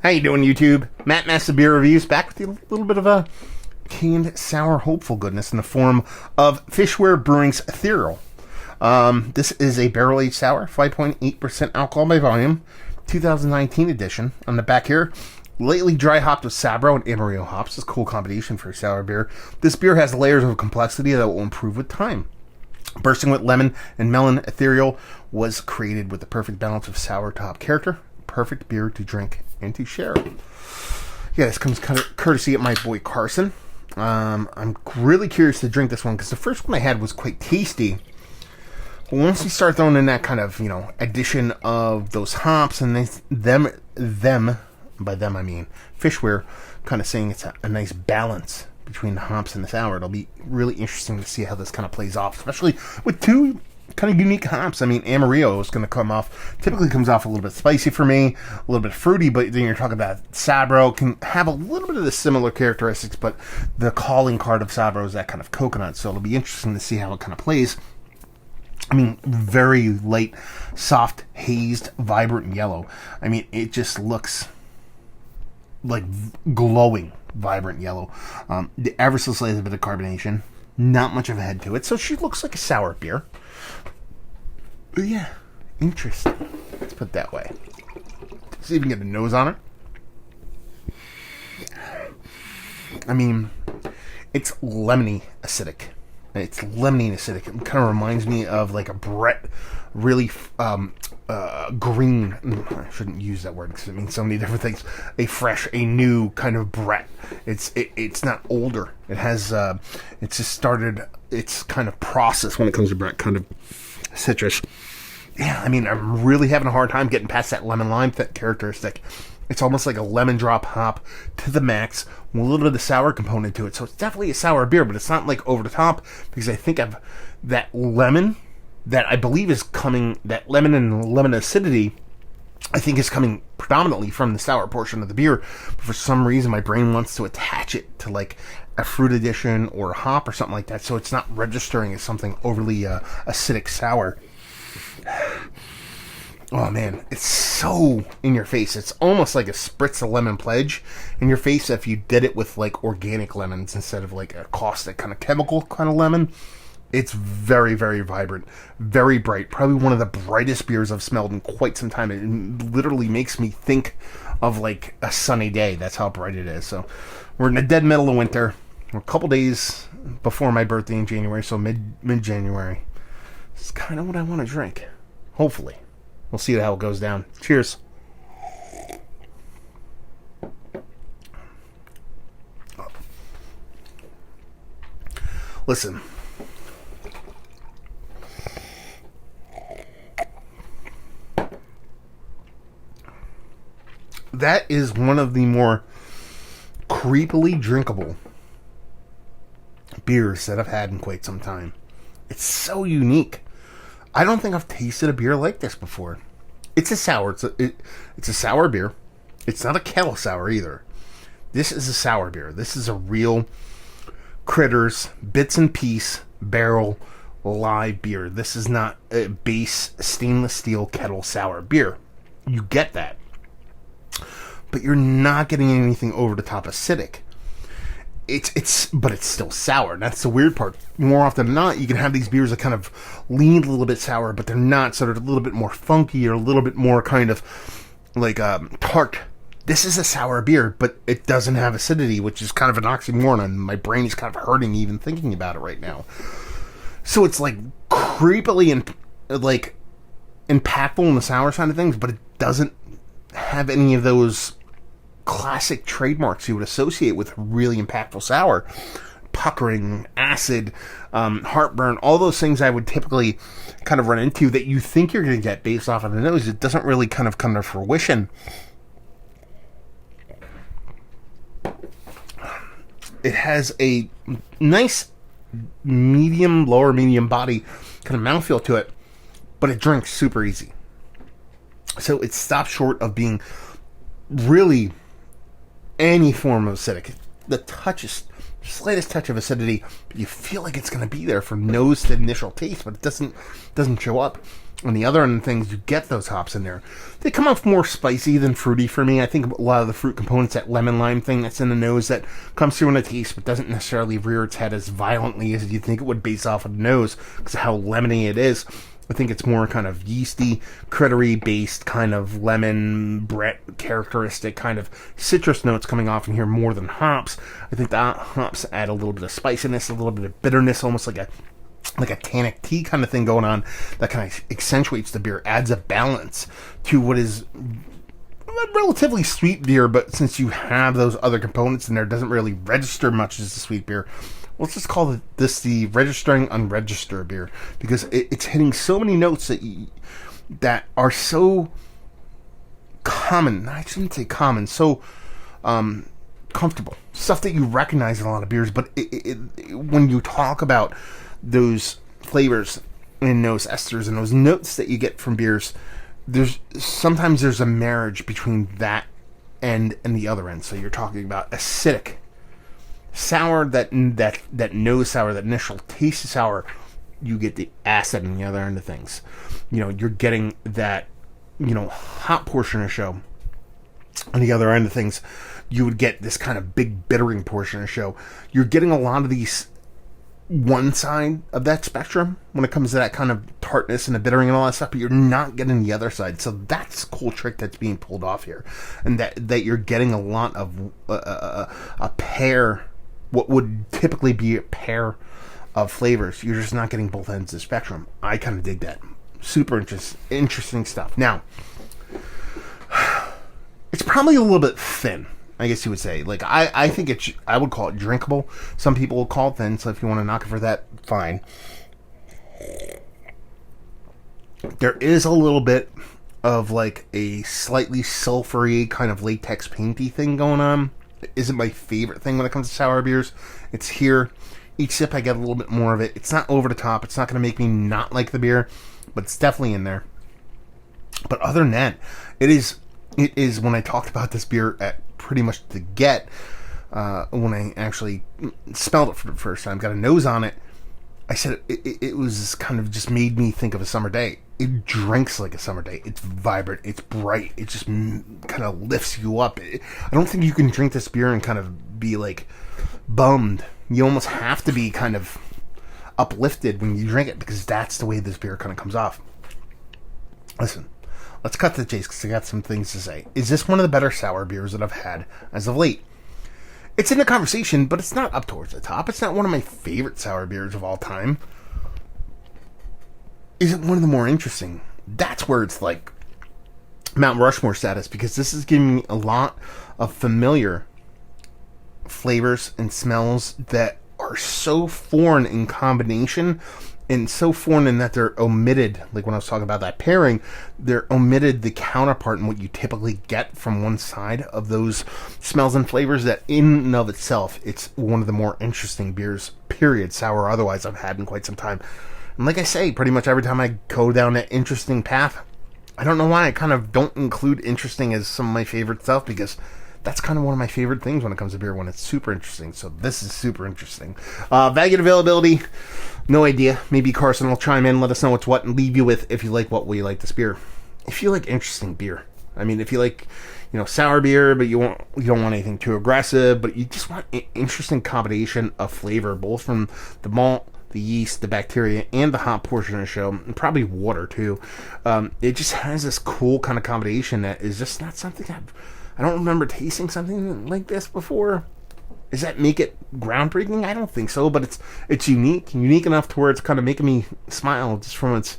How you doing, YouTube? Matt Massa Beer Reviews back with you a little bit of a canned sour hopeful goodness in the form of Fishweir Brewing's Etherial. This is a barrel-aged sour, 5.8% alcohol by volume, 2019 edition. On the back here, lightly dry hopped with Sabro and Amarillo hops. It's a cool combination for a sour beer. This beer has layers of complexity that will improve with time. Bursting with lemon and melon, Etherial was created with the perfect balance of sour top character. Perfect beer to drink and to share. Yeah, this comes kind of courtesy of my boy Carson. I'm really curious to drink this one because the first one I had was quite tasty. But once you start throwing in that kind of, addition of those hops and by them I mean Fishweir, kind of saying it's a nice balance between the hops and the sour. It'll be really interesting to see how this kind of plays off, especially with two kind of unique hops. I mean, Amarillo is going to typically comes off a little bit spicy for me, a little bit fruity, but then you're talking about Sabro, can have a little bit of the similar characteristics, but the calling card of Sabro is that kind of coconut, so it'll be interesting to see how it kind of plays. I mean, very light, soft, hazed, vibrant yellow. I mean, it just looks like glowing, vibrant yellow. Ever so slightly a bit of carbonation. Not much of a head to it, so she looks like a sour beer. But yeah, interesting. Let's put it that way. See if we can get a nose on her. I mean, it's lemony acidic. It's lemony and acidic. It kind of reminds me of like a Brett, really green. I shouldn't use that word because it means so many different things. A fresh, a new kind of Brett. It's not older. It has. It's just started its kind of process when it comes to Brett, kind of citrus. Yeah, I mean, I'm really having a hard time getting past that lemon lime characteristic. It's almost like a lemon drop hop to the max with a little bit of the sour component to it. So it's definitely a sour beer, but it's not like over the top because I think I've that lemon that I believe is coming, that lemon and lemon acidity, I think is coming predominantly from the sour portion of the beer. But for some reason, my brain wants to attach it to like a fruit addition or a hop or something like that, so it's not registering as something overly acidic sour. Oh man, it's so in your face. It's almost like a spritz of lemon pledge in your face if you did it with like organic lemons instead of like a caustic kind of chemical kind of lemon. It's very, very vibrant, very bright. Probably one of the brightest beers I've smelled in quite some time. It literally makes me think of like a sunny day. That's how bright it is. So we're in the dead middle of winter. We're a couple days before my birthday in January, so mid-January. It's kind of what I want to drink. Hopefully. We'll see how it goes down. Cheers. Listen. That is one of the more creepily drinkable beers that I've had in quite some time. It's so unique. I don't think I've tasted a beer like this before. It's a sour. It's a sour beer. It's not a kettle sour either. This is a sour beer. This is a real Critters, bits and piece, barrel, live beer. This is not a base stainless steel kettle sour beer. You get that. But you're not getting anything over the top acidic. But it's still sour. That's the weird part. More often than not, you can have these beers that kind of lean a little bit sour, but they're not, so they're a little bit more funky or a little bit more kind of like tart. This is a sour beer, but it doesn't have acidity, which is kind of an oxymoron, and my brain is kind of hurting even thinking about it right now. So it's like creepily and like impactful on the sour side of things, but it doesn't have any of those classic trademarks you would associate with really impactful sour. Puckering, acid, heartburn, all those things I would typically kind of run into that you think you're going to get based off of the nose. It doesn't really kind of come to fruition. It has a nice lower medium body kind of mouthfeel to it, but it drinks super easy. So it stops short of being really any form of acidic. The touch is slightest touch of acidity, but you feel like it's going to be there from nose to initial taste, but it doesn't show up. On the other end of things, you get those hops in there. They come off more spicy than fruity for me. I think a lot of the fruit components, that lemon lime thing that's in the nose that comes through in the taste, but doesn't necessarily rear its head as violently as you think it would based off of the nose because of how lemony it is. I think it's more kind of yeasty, crittery based kind of lemon, Brett characteristic kind of citrus notes coming off in here more than hops. I think that hops add a little bit of spiciness, a little bit of bitterness, almost like a tannic tea kind of thing going on that kind of accentuates the beer, adds a balance to what is a relatively sweet beer, but since you have those other components in there, it doesn't really register much as a sweet beer. Let's just call this the registering unregistered beer, because it's hitting so many notes that are so common. I shouldn't say common, so comfortable. Stuff that you recognize in a lot of beers, but when you talk about those flavors and those esters and those notes that you get from beers, sometimes there's a marriage between that end and the other end. So you're talking about acidic, sour, that nose sour, that initial taste of sour. You get the acid on the other end of things. You're getting that, hot portion of show. On the other end of things, you would get this kind of big bittering portion of show. You're getting a lot of these one side of that spectrum when it comes to that kind of tartness and the bittering and all that stuff, but you're not getting the other side. So that's a cool trick that's being pulled off here, and that you're getting a lot of a pair, what would typically be a pair of flavors. You're just not getting both ends of the spectrum. I kind of dig that. Super interesting stuff. Now, it's probably a little bit thin, I guess you would say. Like, I think I would call it drinkable. Some people will call it thin, so if you want to knock it for that, fine. There is a little bit of like a slightly sulfury kind of latex painty thing going on. It isn't my favorite thing when it comes to sour beers. It's here. Each sip I get a little bit more of it. It's not over the top. It's not going to make me not like the beer, but it's definitely in there. But other than that, it is when I talked about this beer at pretty much the get, when I actually smelled it for the first time, got a nose on it, I said it was kind of just made me think of a summer day. It drinks like a summer day. It's vibrant. It's bright. It just kind of lifts you up. I don't think you can drink this beer and kind of be like bummed. You almost have to be kind of uplifted when you drink it, because that's the way this beer kind of comes off. Listen, let's cut to the chase because I got some things to say. Is this one of the better sour beers that I've had as of late? It's in the conversation, but it's not up towards the top. It's not one of my favorite sour beers of all time. Is it one of the more interesting? That's where it's like Mount Rushmore status, because this is giving me a lot of familiar flavors and smells that are so foreign in combination, and so foreign in that they're omitted. Like when I was talking about that pairing, they're omitted the counterpart in what you typically get from one side of those smells and flavors, that in and of itself, it's one of the more interesting beers, period, sour or otherwise, I've had in quite some time. And like I say, pretty much every time I go down that interesting path, I don't know why I kind of don't include interesting as some of my favorite stuff, because that's kind of one of my favorite things when it comes to beer, when it's super interesting. So this is super interesting. Value and availability, no idea. Maybe Carson will chime in, let us know what's what, and leave you with if you like what we like this beer. If you like interesting beer, I mean, if you like, sour beer, but you don't want anything too aggressive, but you just want an interesting combination of flavor, both from the malt, the yeast, the bacteria, and the hop portion of the show, and probably water too. It just has this cool kind of combination that is just not something I don't remember tasting something like this before. Does that make it groundbreaking? I don't think so, but it's unique enough to where it's kind of making me smile just from its,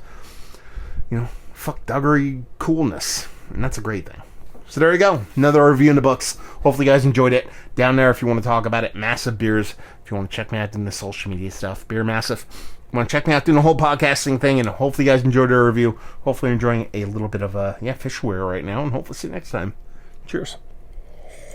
fuck-duggery coolness, and that's a great thing. So there you go, another review in the books. Hopefully you guys enjoyed it. Down there, if you want to talk about it, Massive Beers. If you want to check me out doing the social media stuff, Beer Massive. If you want to check me out doing the whole podcasting thing, and hopefully you guys enjoyed our review. Hopefully you're enjoying a little bit of Fishweir right now, and hopefully see you next time. Cheers.